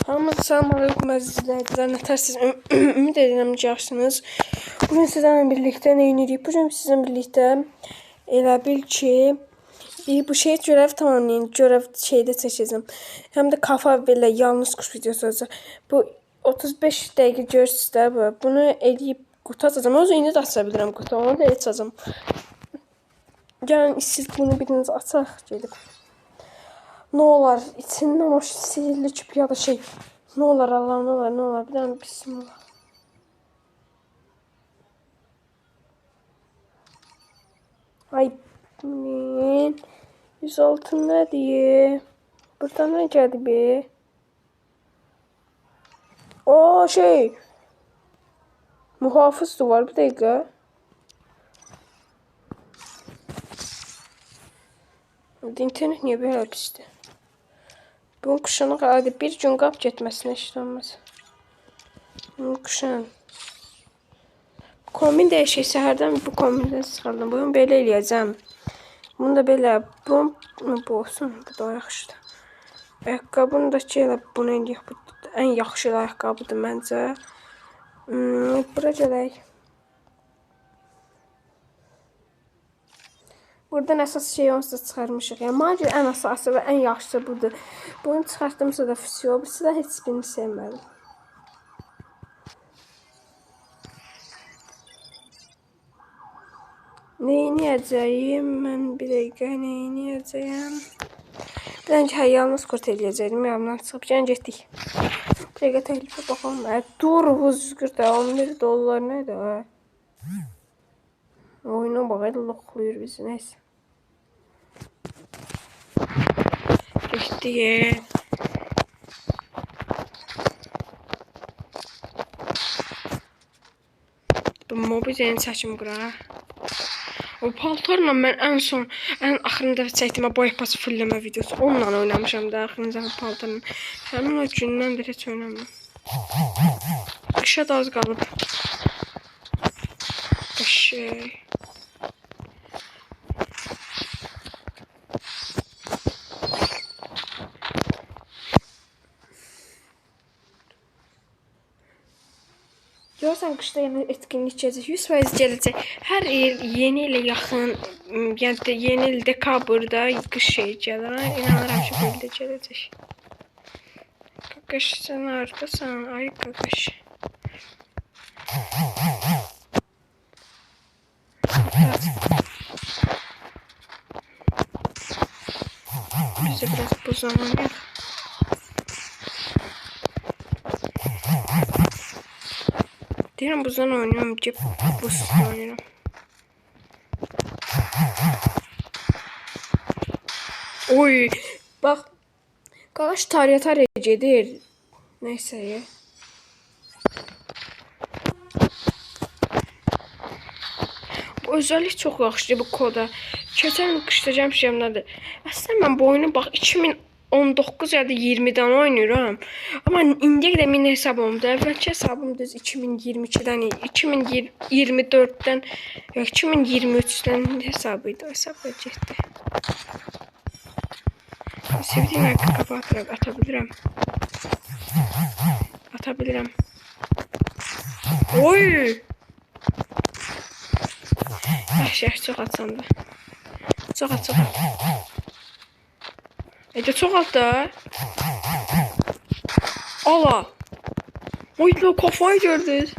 Hamınıza salam aleyküm əziz izləyicilər. Nətərsiniz? Ümid edirəm ki, yaxşısınız. Bugün sizlərlə birlikdə nə edirik? Bugün sizinlə birlikdə elə bil ki, bu görev tamamlayın. Görev şeydə çəkəcəm. Həm də kafa belə yalnız kuş videosu olacaq. Bu 35 dəqiqə görürsünüz də bu. Bunu edib qutu açacağım. O indi də aça bilirəm qutu. Onu da açacağım. Gəlin siz bunu biriniz açaq gedib. Ne olar içindən o sihirli küp ya da şey. Ne olar Allah ne olar ne olar. Bir tane bismillah. Ay benim. 106 ne diye. Burada ne geldi be? O şey. Muhafız da var bir dakika. İnternet niye böyle pisdi? Bunun kuşanı hadi bir gün qap getməsinə işlənməz. Bunun kuşan. Kombin dəyişək səhərdən bu kombindən çıxardım. Bunu belə eləyəcəm. Bunu da belə bu olsun. Bu da yaxşıdır. Ayaqqabını da ki elə bunu eləyək. Bu ən yaxşı ayaqqabıdır məncə. Bura gələk. Buradan əsas şey onsuz da çıxarmışıq. Yəni mənə görə ən əsası və ən yaxşısı budur. Bunu çıxartdımsa da fisiyo. Birisi də heç birini sevmədim. Neyniyəcəyim? Mən bir dəqiqə neyniyəcəyəm? Bir dəqiqə yalnız kurt eləyəcəyim. Yanımdan çıxıb gəlin getdik. Bir dəqiqə təklifə baxalım. Dur huzgur da 11 dollar nədir? Oyuna bax, elə loxlayır bizi, neyse. Geçtik. Bu mobilini çəkim bura. O paltarla mən ən axırında çəkdiyim boy pas fulləmə videosu. Onunla oynamışam da axırıncı paltarla. Həmin o gündən bir heç oynamam. Qışa da az qalıb. Şey. Görürsən qışda yeni etkinlik gələcək, 100% gələcək. Hər il yeni ilə yaxın, yəni yeni il dekabrda qış şey gəlir. İnanıram ki, belə gələcək. Qaqaş, sən haradasan? Ay qaqaş. Bizə biraz buzlanmayaq. Deyirəm buzdan oynuyorum ki buzdan oynuyorum. Oy bax qaqaş tarya gedir. Neyse ya. Bu özellik çox yaxşıdır bu koda. Keçən qışda gəlmişəmdədir. Əslində mən bu oyunu bax 2019 ya da 20'den oynuyorum. Ama indiyə qədər mini hesabımdır. Əvvəlki hesabım düz 2022'den, 2024'den, yox 2023'den hesabıydı. O hesabla getdi. Sevdiyim ayaqqabı atabilirim. Atabilirim. Oy! Yaxşı, çox atsam da. Çox at. Çok alt da. Allah. Oy la kafayı gördünüz.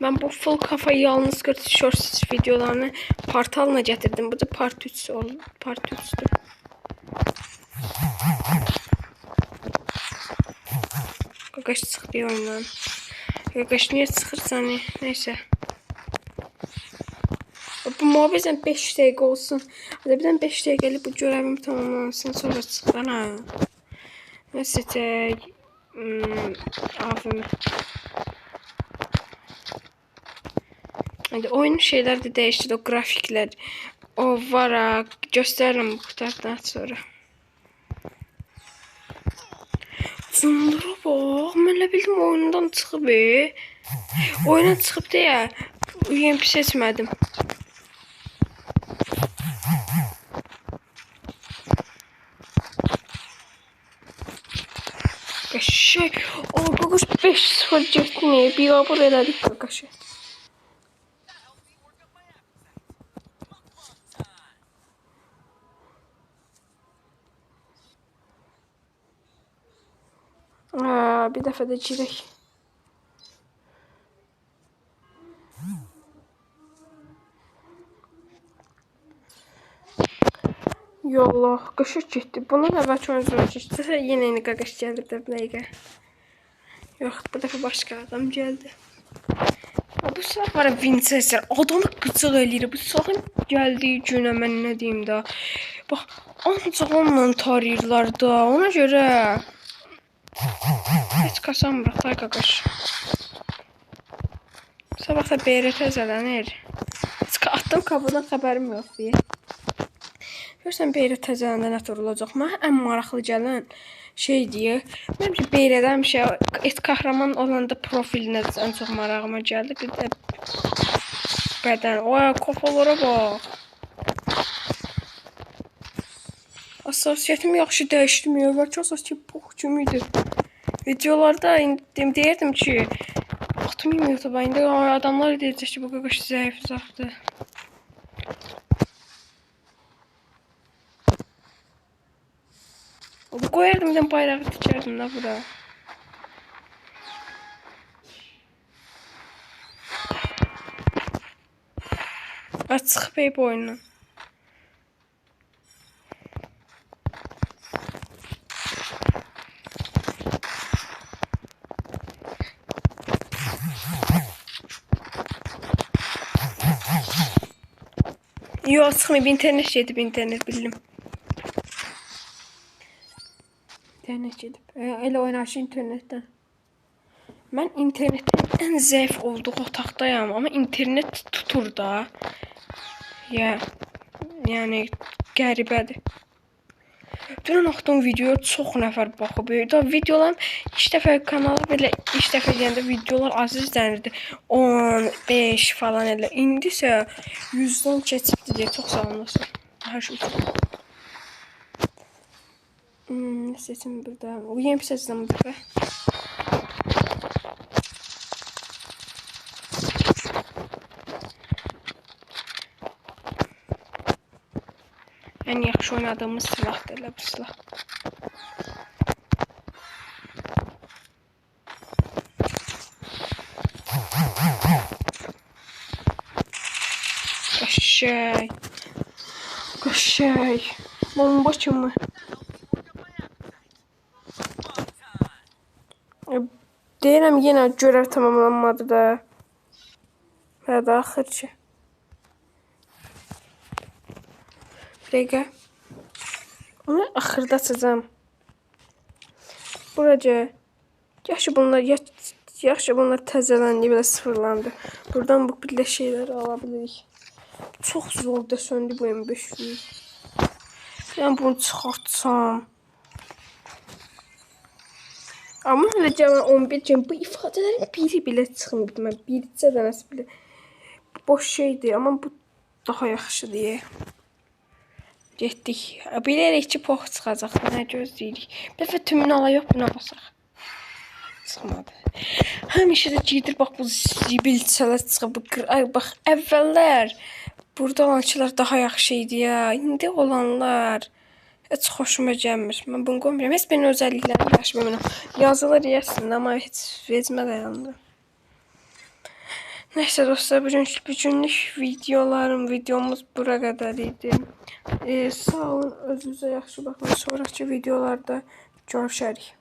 Ben bu full kafayı yalnız gördüm shorts videolarını portalına getirdim. Bu da part 3 oldu. Part 3'tür. Qaqaş çıxdı oyundan. Qaqaş niye çıxırsan? Neyse. Bu muhabbeten 5 dəqiqə olsun. Hadi birdən 5 dəqiqəlik bu görevim tamamlansın. Sonra çıxdan ha. Nəsə çək. AFM. Hadi oyun şeyler de değişti. O grafikler. O var ha. Göstərirəm bu qutardan sonra. Zındura bax. Mən elə bildim oyundan çıxıb. Oyundan çıxıb deyə. UMP seçmədim. şey. O Qaqaş 5-0 getdi ne? Biabır elədik Qaqaşı. Bir dəfə də girək. Yallah, Qaqaş getdi. Bunun əvvəlki oyuncular keçdi. Yenə eyni Qaqaş gəldi bir dəqiqə. Yox, bu dəfə başqa adam gəldi. Bu silah var ya, Winchester. Adamı qıcıq eləyir. Bu silahın gəldiyi günə mən nə deyim də. Bax, ancaq onunla tarayırlar da. Ona görə heç kasamırıq da Qaqaş. Sabah da BR təzələnir. Heç attım kabından xəbərim yox deyə. Görürsən BR təzələndə nə tür olacaq? Mənə ən maraqlı gələn şey deyə. Mənim ki BR-dən bir şey et qəhrəman olanda profilinə ən çox marağıma gəldi. Bir də bədən. Oy, kafalara bax. Hassasiyyətimi yaxşı dəyişdirmiyor. Bəlkə hassasiyyət pox kimiydi. Videolarda deyirdim ki, atmayayım YouTube'a. İndi adamlar deyəcək ki, bu Qaqaş zəif zaxdır. Qoyardım ben bayrağı dikərdim da bura. Açıq bey boyundan. Yox, çıxmayıb, internet gedib, internet bildim. İnternet gedib. Elə oynaşı internetdən. Mən internetin ən zəif olduğu otaqdayam, amma internet tutur da. Yəni qəribədir. Dünən axtım videoya çox nəfər baxıb. Videolarım 2 dəfə kanala belə 2 dəfə deyəndə videolar az izlənirdi. 10, 5 falan elə. İndi isə 100-dən keçibdi deyə çox sağ olasın. Hər şey üçün. Seçim burada. Uyuyayım seçdim burada. En yaxşı oynadığımız silahdır elə bu silah. Qaşay. Qaşay. Bomba kimi. Deyirəm yenə görev tamamlanmadı da. Və də axırcı. Dəqiqə. Onu axırda açacağım. Buraca. Yaxşı bunlar təzələndi, belə sıfırlandı. Buradan bu belə şeyləri ala bilirik. Çox zorda söndü bu M500. Ben bunu çıxartsam. Amma hələ cəmən 11 cəm bu ifadələrin biri belə çıxmır. Mən bircə dənəsi belə boş şeydir, amma bu daha yaxşı deyə. Getdik. Bilərək ki, pox çıxacaq. Nə gözləyirik? Bir dəfə tümünü ala yox, buna basaq. Çıxmadı. Həmişə də gedir, bax bu zibilçələr çıxıb. Ay, bax, əvvəllər burada olançılar daha yaxşı idi ya. İndi olanlar heç xoşuma gəlmir. Mən bunu qoymuram. Heç benim özəlliklərimi yaşamıram. Yazılır yesin, amma heç vecmə dayandı. Neyse dostlar, bugünlük videomuz bura kadar idi. Sağ olun, özünüzə yaxşı baxın. Sonraki videolarda görüşərik.